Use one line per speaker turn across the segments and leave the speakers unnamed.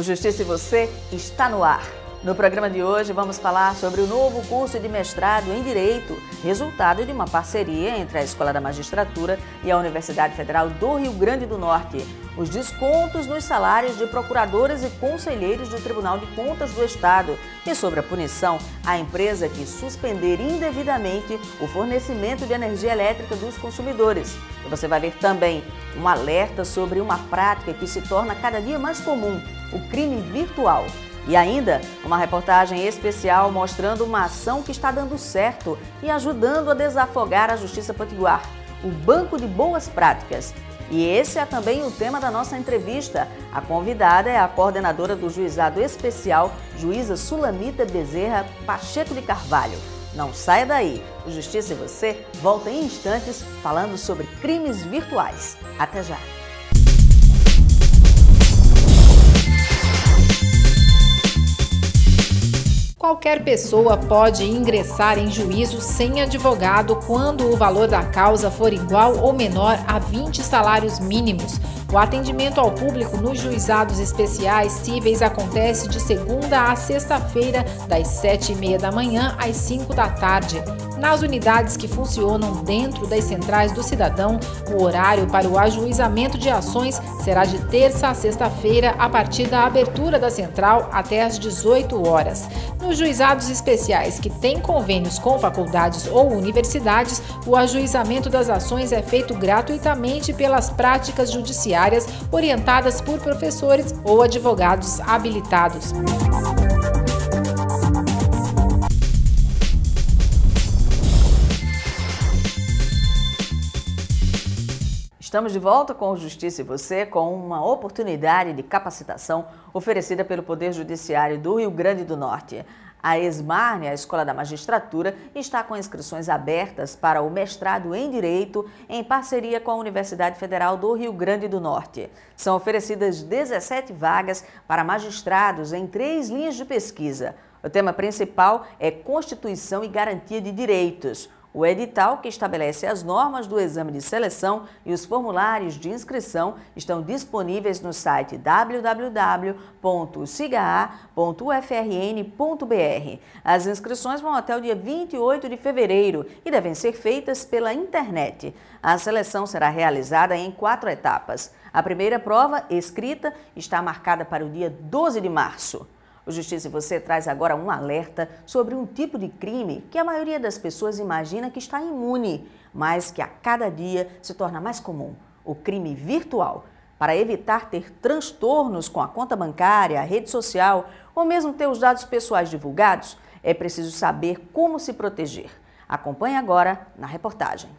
O Justiça e Você está no ar. No programa de hoje vamos falar sobre o novo curso de mestrado em Direito, resultado de uma parceria entre a Escola da Magistratura e a Universidade Federal do Rio Grande do Norte. Os descontos nos salários de procuradores e conselheiros do Tribunal de Contas do Estado e sobre a punição à empresa que suspender indevidamente o fornecimento de energia elétrica dos consumidores. E você vai ver também um alerta sobre uma prática que se torna cada dia mais comum, o crime virtual. E ainda, uma reportagem especial mostrando uma ação que está dando certo e ajudando a desafogar a Justiça Potiguar, o Banco de Boas Práticas. E esse é também o tema da nossa entrevista. A convidada é a coordenadora do Juizado Especial, juíza Sulamita Bezerra Pacheco de Carvalho. Não saia daí, o Justiça e Você volta em instantes falando sobre crimes virtuais. Até já!
Qualquer pessoa pode ingressar em juízo sem advogado quando o valor da causa for igual ou menor a 20 salários mínimos. O atendimento ao público nos juizados especiais cíveis acontece de segunda a sexta-feira, das 7h30 da manhã às 5 da tarde. Nas unidades que funcionam dentro das centrais do cidadão, o horário para o ajuizamento de ações será de terça a sexta-feira, a partir da abertura da central até às 18 horas. Nos juizados especiais que têm convênios com faculdades ou universidades, o ajuizamento das ações é feito gratuitamente pelas práticas judiciárias orientadas por professores ou advogados habilitados.
Estamos de volta com o Justiça e Você, com uma oportunidade de capacitação oferecida pelo Poder Judiciário do Rio Grande do Norte. A ESMARNE, a Escola da Magistratura, está com inscrições abertas para o mestrado em Direito em parceria com a Universidade Federal do Rio Grande do Norte. São oferecidas 17 vagas para magistrados em 3 linhas de pesquisa. O tema principal é Constituição e Garantia de Direitos. O edital, que estabelece as normas do exame de seleção e os formulários de inscrição, estão disponíveis no site www.sigaa.ufrn.br. As inscrições vão até o dia 28 de fevereiro e devem ser feitas pela internet. A seleção será realizada em 4 etapas. A primeira prova, escrita, está marcada para o dia 12 de março. O Justiça e Você traz agora um alerta sobre um tipo de crime que a maioria das pessoas imagina que está imune, mas que a cada dia se torna mais comum, o crime virtual. Para evitar ter transtornos com a conta bancária, a rede social ou mesmo ter os dados pessoais divulgados, é preciso saber como se proteger. Acompanhe agora na reportagem.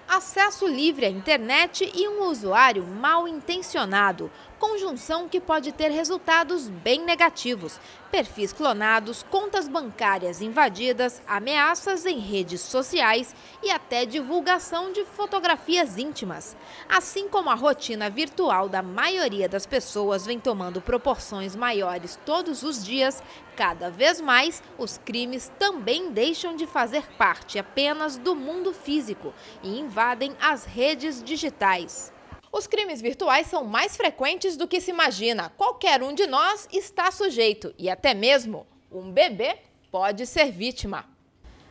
Acesso livre à internet e um usuário mal intencionado, conjunção que pode ter resultados bem negativos. Perfis clonados, contas bancárias invadidas, ameaças em redes sociais e até divulgação de fotografias íntimas. Assim como a rotina virtual da maioria das pessoas vem tomando proporções maiores todos os dias, cada vez mais os crimes também deixam de fazer parte apenas do mundo físico e invadem as redes digitais. Os crimes virtuais são mais frequentes do que se imagina. Qualquer um de nós está sujeito e até mesmo um bebê pode ser vítima.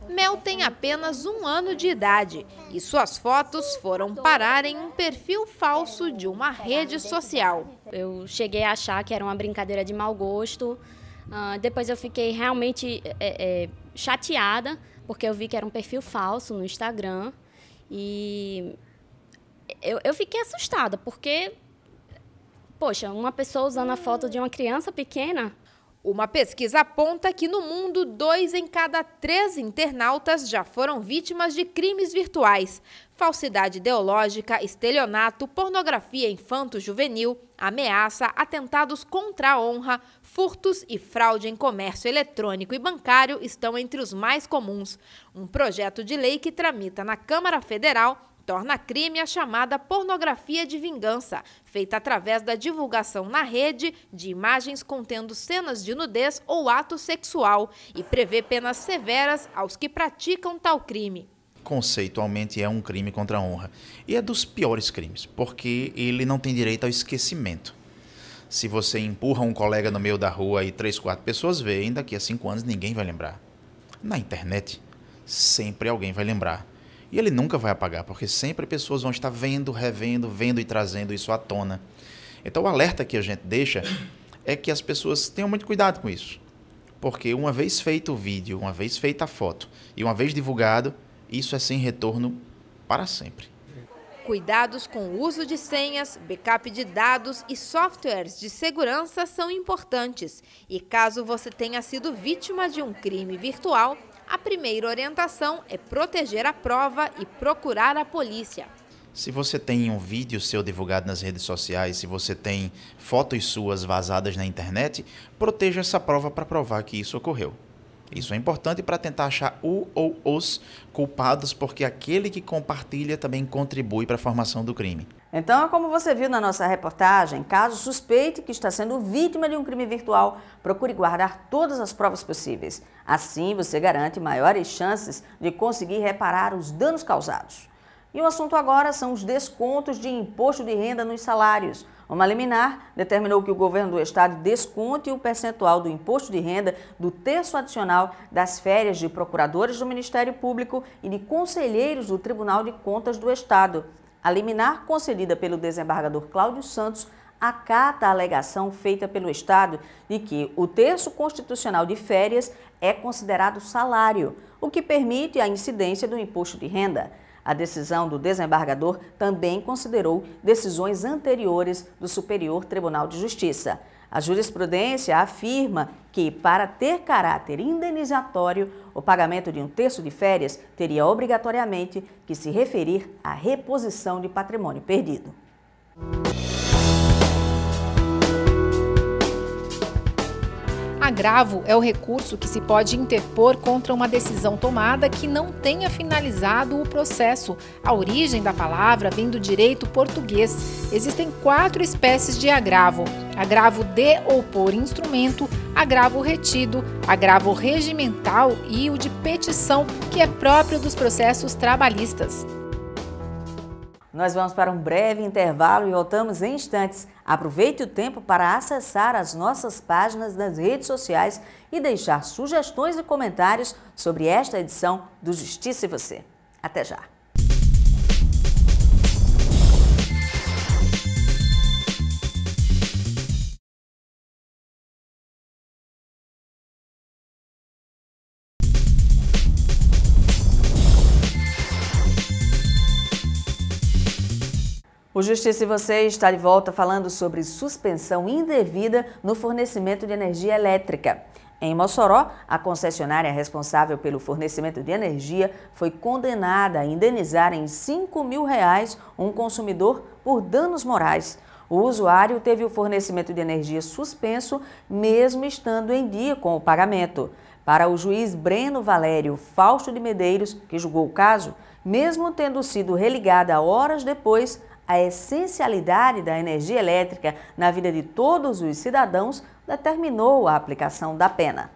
Mel tem apenas 1 ano de idade e suas fotos foram parar em um perfil falso de uma rede social.
Eu cheguei a achar que era uma brincadeira de mau gosto. Depois eu fiquei realmente chateada, porque eu vi que era um perfil falso no Instagram e eu fiquei assustada, porque, poxa, uma pessoa usando a foto de uma criança pequena.
Uma pesquisa aponta que no mundo 2 em cada 3 internautas já foram vítimas de crimes virtuais. Falsidade ideológica, estelionato, pornografia infanto-juvenil, ameaça, atentados contra a honra, furtos e fraude em comércio eletrônico e bancário estão entre os mais comuns. Um projeto de lei que tramita na Câmara Federal torna crime a chamada pornografia de vingança, feita através da divulgação na rede de imagens contendo cenas de nudez ou ato sexual e prevê penas severas aos que praticam tal crime.
Conceitualmente é um crime contra a honra e é dos piores crimes, porque ele não tem direito ao esquecimento. Se você empurra um colega no meio da rua e 3, 4 pessoas veem, daqui a 5 anos ninguém vai lembrar. Na internet, sempre alguém vai lembrar. E ele nunca vai apagar, porque sempre pessoas vão estar vendo, revendo, vendo e trazendo isso à tona. Então o alerta que a gente deixa é que as pessoas tenham muito cuidado com isso. Porque uma vez feito o vídeo, uma vez feita a foto e uma vez divulgado, isso é sem retorno para sempre.
Cuidados com o uso de senhas, backup de dados e softwares de segurança são importantes. E caso você tenha sido vítima de um crime virtual, a primeira orientação é proteger a prova e procurar a polícia.
Se você tem um vídeo seu divulgado nas redes sociais, se você tem fotos suas vazadas na internet, proteja essa prova para provar que isso ocorreu. Isso é importante para tentar achar o ou os culpados, porque aquele que compartilha também contribui para a formação do crime.
Então, como você viu na nossa reportagem, caso suspeite que está sendo vítima de um crime virtual, procure guardar todas as provas possíveis. Assim, você garante maiores chances de conseguir reparar os danos causados. E o assunto agora são os descontos de imposto de renda nos salários. Uma liminar determinou que o governo do estado desconte o percentual do imposto de renda do terço adicional das férias de procuradores do Ministério Público e de conselheiros do Tribunal de Contas do Estado. A liminar concedida pelo desembargador Cláudio Santos acata a alegação feita pelo Estado de que o terço constitucional de férias é considerado salário, o que permite a incidência do imposto de renda. A decisão do desembargador também considerou decisões anteriores do Superior Tribunal de Justiça. A jurisprudência afirma que, para ter caráter indenizatório, o pagamento de um terço de férias teria obrigatoriamente que se referir à reposição de patrimônio perdido.
Agravo é o recurso que se pode interpor contra uma decisão tomada que não tenha finalizado o processo. A origem da palavra vem do direito português. Existem 4 espécies de agravo: agravo de ou por instrumento, agravo retido, agravo regimental e o de petição, que é próprio dos processos trabalhistas.
Nós vamos para um breve intervalo e voltamos em instantes. Aproveite o tempo para acessar as nossas páginas nas redes sociais e deixar sugestões e comentários sobre esta edição do Justiça e Você. Até já! O Justiça e Você está de volta falando sobre suspensão indevida no fornecimento de energia elétrica. Em Mossoró, a concessionária responsável pelo fornecimento de energia foi condenada a indenizar em R$5 mil um consumidor por danos morais. O usuário teve o fornecimento de energia suspenso, mesmo estando em dia com o pagamento. Para o juiz Breno Valério Fausto de Medeiros, que julgou o caso, mesmo tendo sido religada horas depois, a essencialidade da energia elétrica na vida de todos os cidadãos determinou a aplicação da pena.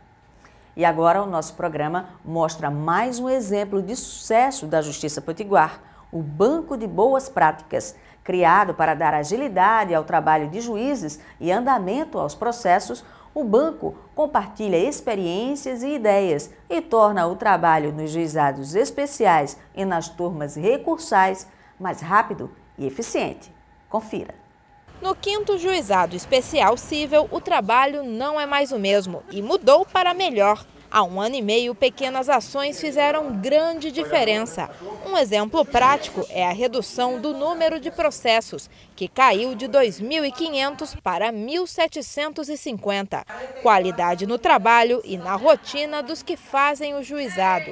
E agora o nosso programa mostra mais um exemplo de sucesso da Justiça Potiguar, o Banco de Boas Práticas. Criado para dar agilidade ao trabalho de juízes e andamento aos processos, o banco compartilha experiências e ideias e torna o trabalho nos juizados especiais e nas turmas recursais mais rápido e eficiente. Confira.
No 5º Juizado Especial Cível, o trabalho não é mais o mesmo e mudou para melhor. Há 1 ano e meio, pequenas ações fizeram grande diferença. Um exemplo prático é a redução do número de processos, que caiu de 2.500 para 1.750. Qualidade no trabalho e na rotina dos que fazem o juizado.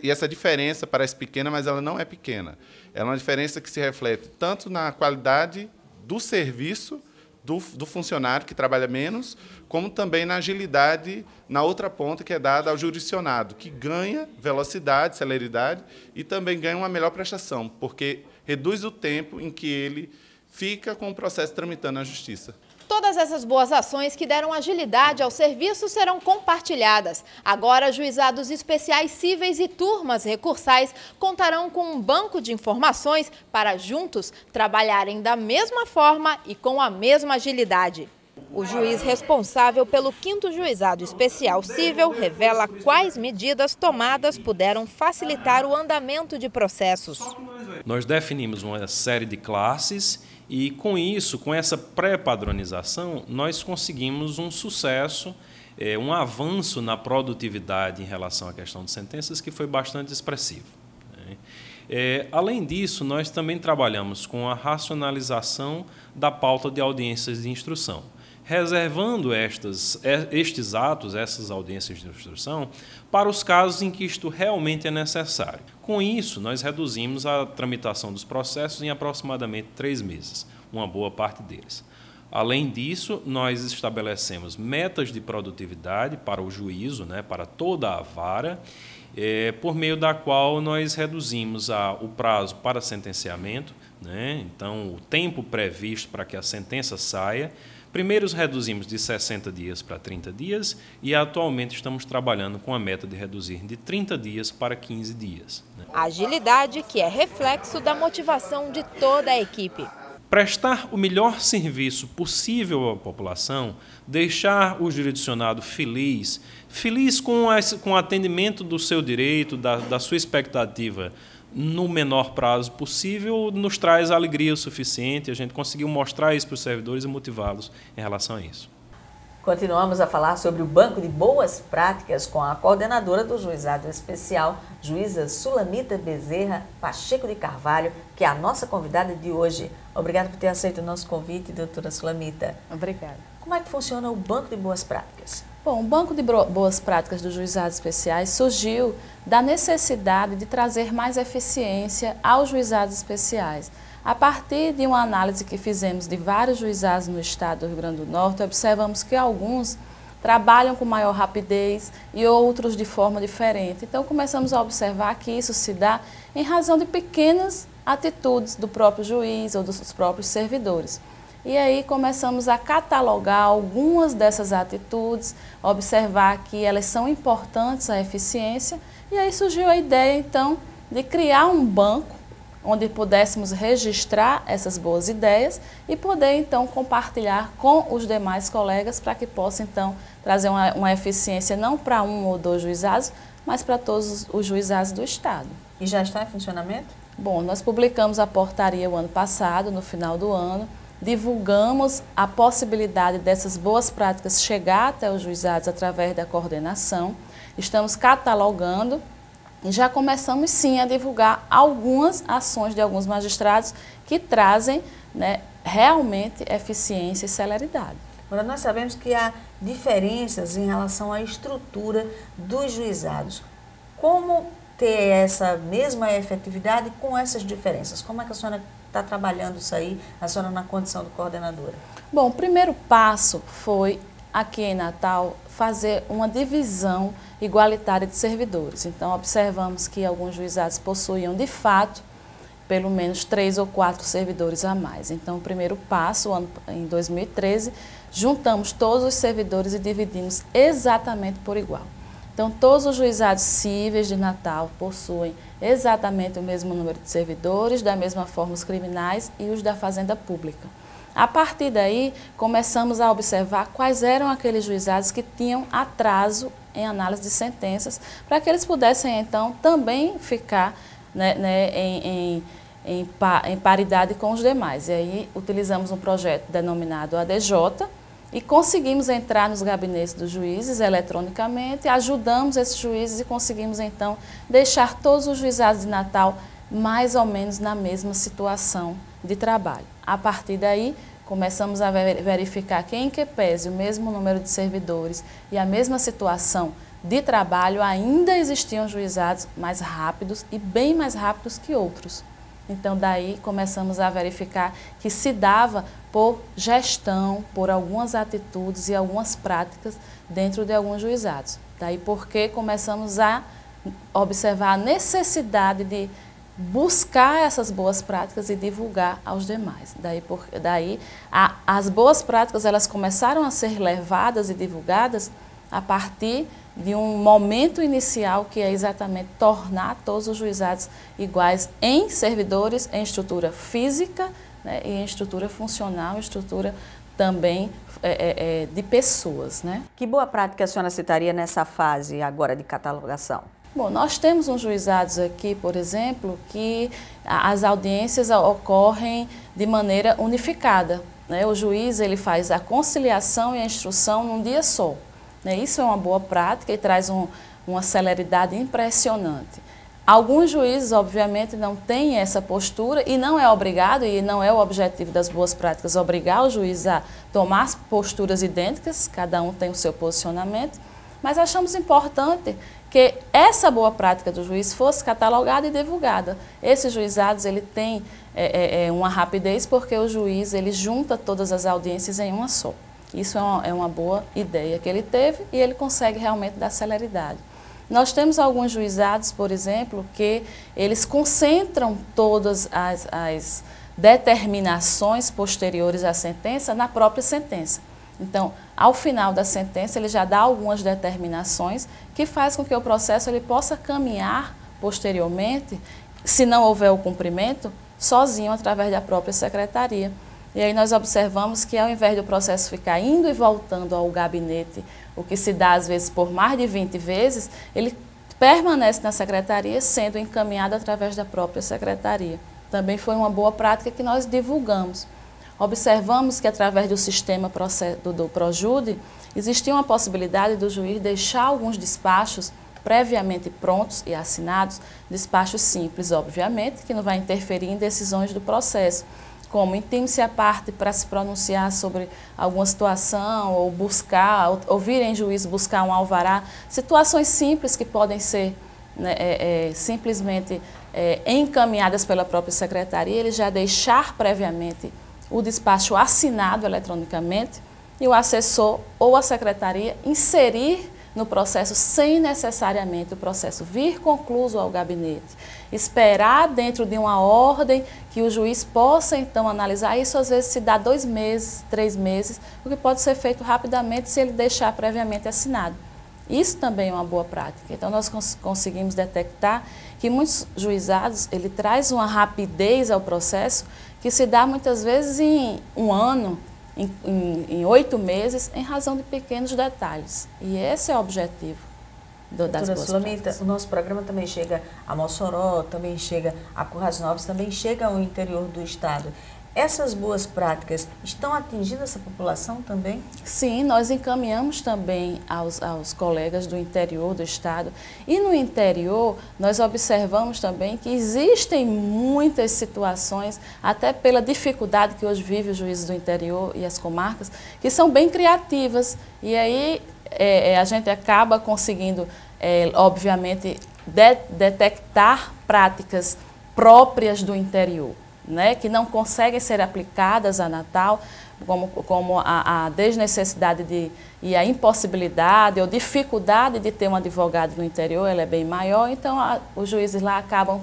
E essa diferença parece pequena, mas ela não é pequena. É uma diferença que se reflete tanto na qualidade do serviço do funcionário que trabalha menos, como também na agilidade na outra ponta que é dada ao jurisdicionado, que ganha velocidade, celeridade e também ganha uma melhor prestação, porque reduz o tempo em que ele fica com o processo tramitando na justiça.
Todas essas boas ações que deram agilidade ao serviço serão compartilhadas. Agora, juizados especiais cíveis e turmas recursais contarão com um banco de informações para juntos trabalharem da mesma forma e com a mesma agilidade. O juiz responsável pelo 5º Juizado Especial Cível revela quais medidas tomadas puderam facilitar o andamento de processos.
Nós definimos uma série de classes e, com isso, com essa pré-padronização, nós conseguimos um sucesso, um avanço na produtividade em relação à questão de sentenças que foi bastante expressivo. Além disso, nós também trabalhamos com a racionalização da pauta de audiências de instrução, reservando estes atos, essas audiências de instrução, para os casos em que isto realmente é necessário. Com isso, nós reduzimos a tramitação dos processos em aproximadamente 3 meses, uma boa parte deles. Além disso, nós estabelecemos metas de produtividade para o juízo, para toda a vara, por meio da qual nós reduzimos o prazo para sentenciamento, então o tempo previsto para que a sentença saia. Primeiro reduzimos de 60 dias para 30 dias e atualmente estamos trabalhando com a meta de reduzir de 30 dias para 15 dias.
A agilidade que é reflexo da motivação de toda a equipe.
Prestar o melhor serviço possível à população, deixar o jurisdicionado feliz com o atendimento do seu direito, da sua expectativa, no menor prazo possível, nos traz alegria o suficiente. A gente conseguiu mostrar isso para os servidores e motivá-los em relação a isso.
Continuamos a falar sobre o Banco de Boas Práticas com a coordenadora do Juizado Especial, juíza Sulamita Bezerra Pacheco de Carvalho, que é a nossa convidada de hoje. Obrigada por ter aceito o nosso convite, doutora Sulamita.
Obrigada.
Como é que funciona o Banco de Boas Práticas?
Bom, o Banco de Boas Práticas dos Juizados Especiais surgiu da necessidade de trazer mais eficiência aos juizados especiais. A partir de uma análise que fizemos de vários juizados no estado do Rio Grande do Norte, observamos que alguns trabalham com maior rapidez e outros de forma diferente. Então, começamos a observar que isso se dá em razão de pequenas atitudes do próprio juiz ou dos próprios servidores. E aí começamos a catalogar algumas dessas atitudes, observar que elas são importantes à eficiência, e aí surgiu a ideia, então, de criar um banco onde pudéssemos registrar essas boas ideias e poder, então, compartilhar com os demais colegas para que possa, então, trazer uma eficiência não para 1 ou 2 juizados, mas para todos os juizados do estado.
E já está em funcionamento?
Bom, nós publicamos a portaria o ano passado, no final do ano, divulgamos a possibilidade dessas boas práticas chegar até os juizados através da coordenação, estamos catalogando e já começamos sim a divulgar algumas ações de alguns magistrados que trazem realmente eficiência e celeridade.
Agora, nós sabemos que há diferenças em relação à estrutura dos juizados. Como ter essa mesma efetividade com essas diferenças? Como é que a senhora está trabalhando isso aí, a senhora na condição de coordenadora?
Bom, o primeiro passo foi, aqui em Natal, fazer uma divisão igualitária de servidores. Então, observamos que alguns juizados possuíam, de fato, pelo menos 3 ou 4 servidores a mais. Então, o primeiro passo, em 2013, juntamos todos os servidores e dividimos exatamente por igual. Então, todos os juizados cíveis de Natal possuem exatamente o mesmo número de servidores, da mesma forma os criminais e os da Fazenda Pública. A partir daí, começamos a observar quais eram aqueles juizados que tinham atraso em análise de sentenças, para que eles pudessem, então, também ficar em paridade com os demais. E aí, utilizamos um projeto denominado ADJ, e conseguimos entrar nos gabinetes dos juízes eletronicamente, ajudamos esses juízes e conseguimos, então, deixar todos os juizados de Natal mais ou menos na mesma situação de trabalho. A partir daí, começamos a verificar que, em que pese o mesmo número de servidores e a mesma situação de trabalho, ainda existiam juizados mais rápidos e bem mais rápidos que outros. Então, daí começamos a verificar que se dava por gestão, por algumas atitudes e algumas práticas dentro de alguns juizados. Daí porque começamos a observar a necessidade de buscar essas boas práticas e divulgar aos demais. Daí as boas práticas elas começaram a ser levadas e divulgadas a partir de um momento inicial que é exatamente tornar todos os juizados iguais em servidores, em estrutura física, né, e em estrutura funcional, estrutura também de pessoas. Né?
Que boa prática a senhora citaria nessa fase agora de catalogação?
Bom, nós temos uns juizados aqui, por exemplo, que as audiências ocorrem de maneira unificada. Né? O juiz ele faz a conciliação e a instrução num dia só. Né? Isso é uma boa prática e traz uma celeridade impressionante. Alguns juízes, obviamente, não têm essa postura e não é obrigado, e não é o objetivo das boas práticas, obrigar o juiz a tomar posturas idênticas, cada um tem o seu posicionamento, mas achamos importante que essa boa prática do juiz fosse catalogada e divulgada. Esses juizados ele tem uma rapidez porque o juiz ele junta todas as audiências em uma só. Isso é uma boa ideia que ele teve e ele consegue realmente dar celeridade. Nós temos alguns juizados, por exemplo, que eles concentram todas as determinações posteriores à sentença na própria sentença. Então, ao final da sentença, ele já dá algumas determinações que faz com que o processo ele possa caminhar posteriormente, se não houver o cumprimento, sozinho através da própria secretaria. E aí nós observamos que ao invés do processo ficar indo e voltando ao gabinete, o que se dá às vezes por mais de 20 vezes, ele permanece na secretaria sendo encaminhado através da própria secretaria. Também foi uma boa prática que nós divulgamos. Observamos que através do sistema do Projude, existia uma possibilidade do juiz deixar alguns despachos previamente prontos e assinados, despachos simples, obviamente, que não vai interferir em decisões do processo, como intime-se a parte para se pronunciar sobre alguma situação, ou buscar, ou vir em juízo buscar um alvará, situações simples que podem ser simplesmente encaminhadas pela própria secretaria, ele já deixar previamente o despacho assinado eletronicamente e o assessor ou a secretaria inserir no processo sem necessariamente o processo vir concluso ao gabinete. Esperar dentro de uma ordem que o juiz possa então analisar. Isso às vezes se dá 2 meses, 3 meses, o que pode ser feito rapidamente se ele deixar previamente assinado. Isso também é uma boa prática. Então nós conseguimos detectar que muitos juizados, ele traz uma rapidez ao processo que se dá muitas vezes em 1 ano, em 8 meses, em razão de pequenos detalhes. E esse é o objetivo das boas práticas.
O nosso programa também chega a Mossoró, também chega a Currais Novos, também chega ao interior do estado. Essas boas práticas estão atingindo essa população também?
Sim, nós encaminhamos também aos colegas do interior do estado. E no interior, nós observamos também que existem muitas situações, até pela dificuldade que hoje vive os juízes do interior e as comarcas, que são bem criativas. E aí a gente acaba conseguindo, obviamente, detectar práticas próprias do interior, né, que não conseguem ser aplicadas a Natal, como a desnecessidade e a impossibilidade ou dificuldade de ter um advogado no interior, ela é bem maior, então os juízes lá acabam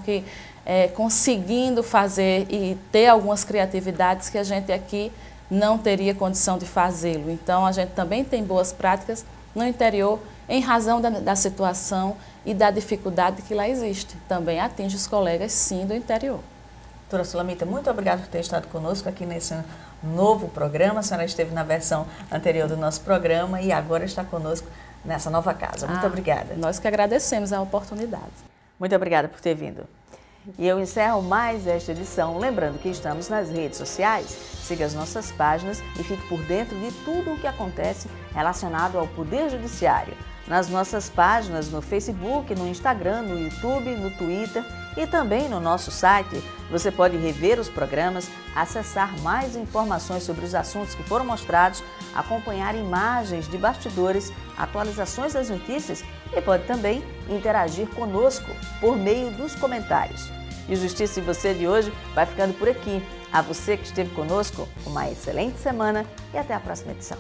conseguindo fazer e ter algumas criatividades que a gente aqui não teria condição de fazê-lo. Então a gente também tem boas práticas no interior em razão da situação e da dificuldade que lá existe. Também atinge os colegas, sim, do interior.
Doutora Sulamita, muito obrigada por ter estado conosco aqui nesse novo programa. A senhora esteve na versão anterior do nosso programa e agora está conosco nessa nova casa. Muito obrigada.
Nós que agradecemos a oportunidade.
Muito obrigada por ter vindo. E eu encerro mais esta edição, lembrando que estamos nas redes sociais. Siga as nossas páginas e fique por dentro de tudo o que acontece relacionado ao Poder Judiciário. Nas nossas páginas no Facebook, no Instagram, no YouTube, no Twitter e também no nosso site. Você pode rever os programas, acessar mais informações sobre os assuntos que foram mostrados, acompanhar imagens de bastidores, atualizações das notícias e pode também interagir conosco por meio dos comentários. E o Justiça e Você de hoje vai ficando por aqui. A você que esteve conosco, uma excelente semana e até a próxima edição.